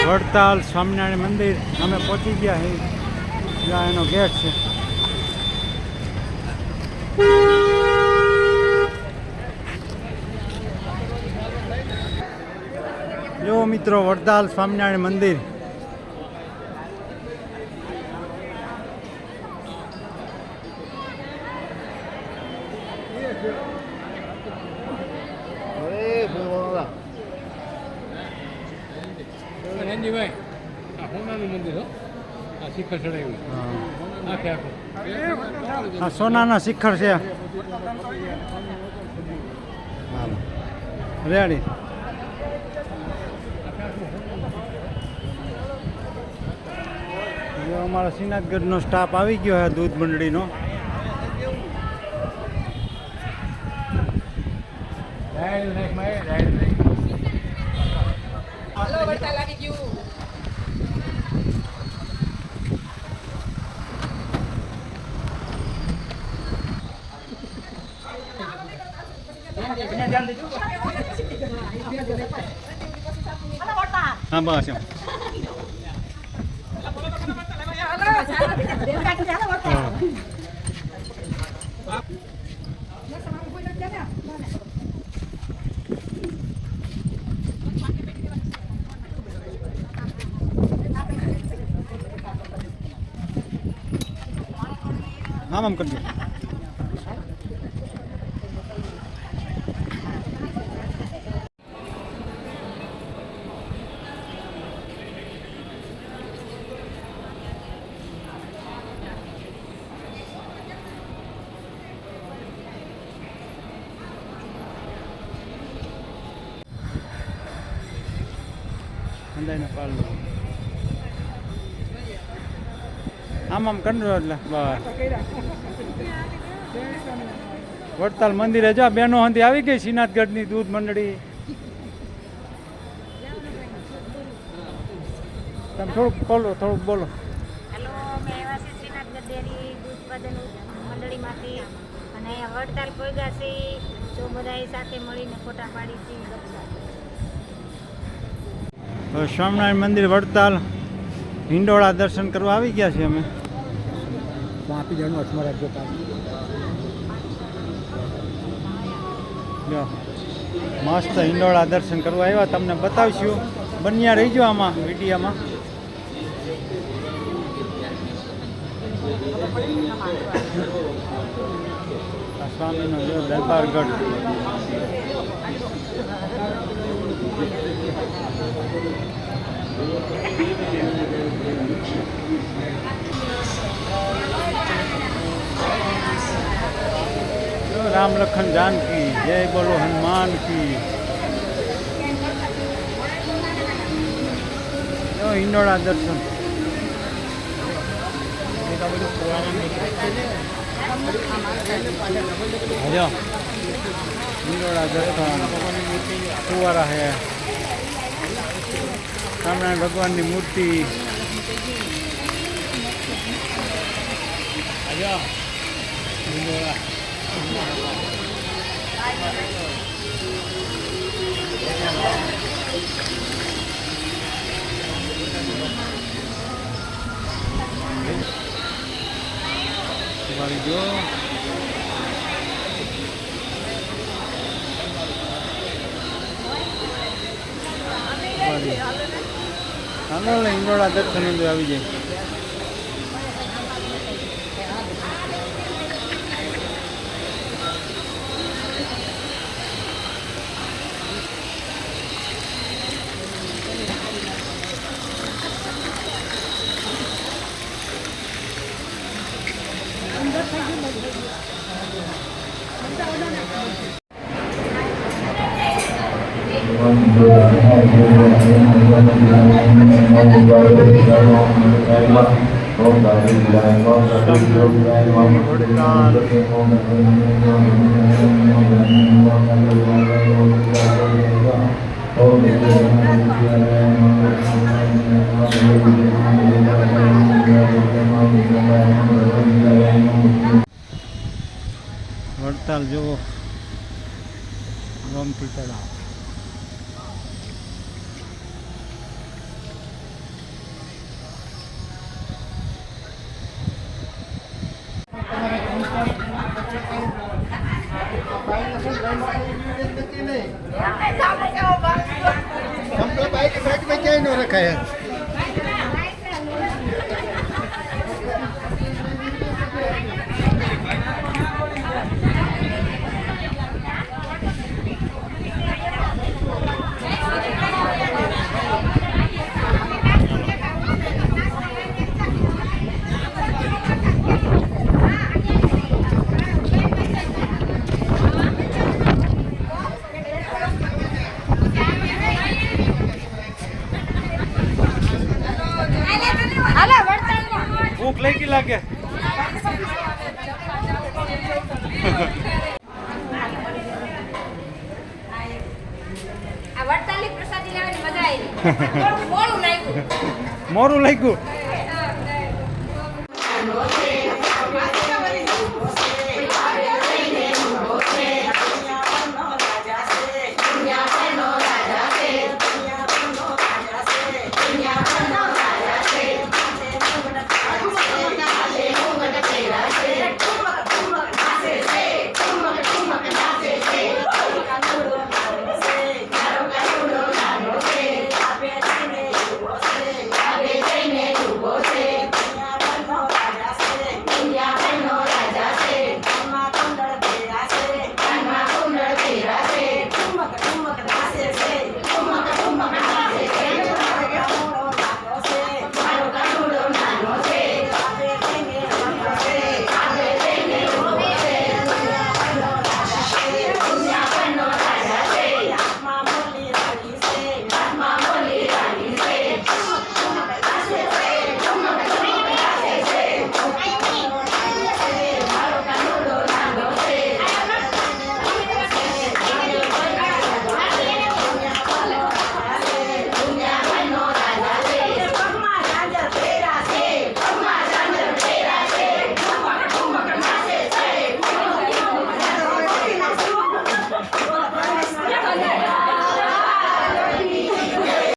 વડતાલ સ્વામિનારાયણ મંદિર અમે પહોંચી ગયા છીએ. જ્યાં એનો ગેટ છે. જો મિત્રો, વડતાલ સ્વામિનારાયણ મંદિર. આ સોનાના શિખર છે. રેડી. અમારા શ્રીનાથગઢનો સ્ટાફ આવી ગયો છે દૂધ મંડળીનો. હા બસ એમ. આમ કરજો. આમ કરજો એટલે બસ. વડતાલ મંદિરે જો બેનો હંધી આવી ગઈ શ્રીનાથગઢની દૂધ મંડળી. તમે થોડુંક બોલો, થોડુંક બોલો. હેલો, અમે આવ્યા છીએ શ્રીનાથગઢ ડેરી દૂધ ઉત્પાદન મંડળીમાંથી અને વડતાલ પોગ્યા છીએ. જો બધા સાથે મળીને ફોટા પાડી છીએ. સ્વામિનારાયણ મંદિર વડતાલ હિંડોળા દર્શન કરવા આવી ગયા છીએ અમે. આપી જણનું હાથમાં રાખજો. જો મસ્ત હિંડોળા દર્શન કરવા આવ્યા. તમને બતાવીશું. બન્યા રહીજો આમાં વિડીયામાં. સ્વામીનો જો દરબારગઢ. राम लखन जानकी जय बोलो हनुमान की. जो हिंडोळा दर्शन. जो हिंडोळा दर्शन फुवारा है. स्वामिनारायण भगवान की मूर्ति. हिंडोळा जो હાલો હિંડોળા દર્શન આવી જાય. વડતાલ જુઓ ગોમતી તળાવ. હાલો વડતાલ ભૂખ લાગી લાગે. આ વડતાલની પ્રસાદી લેવાની મજા આવી મોડું લાગ્યું મોરું લાગ્યું.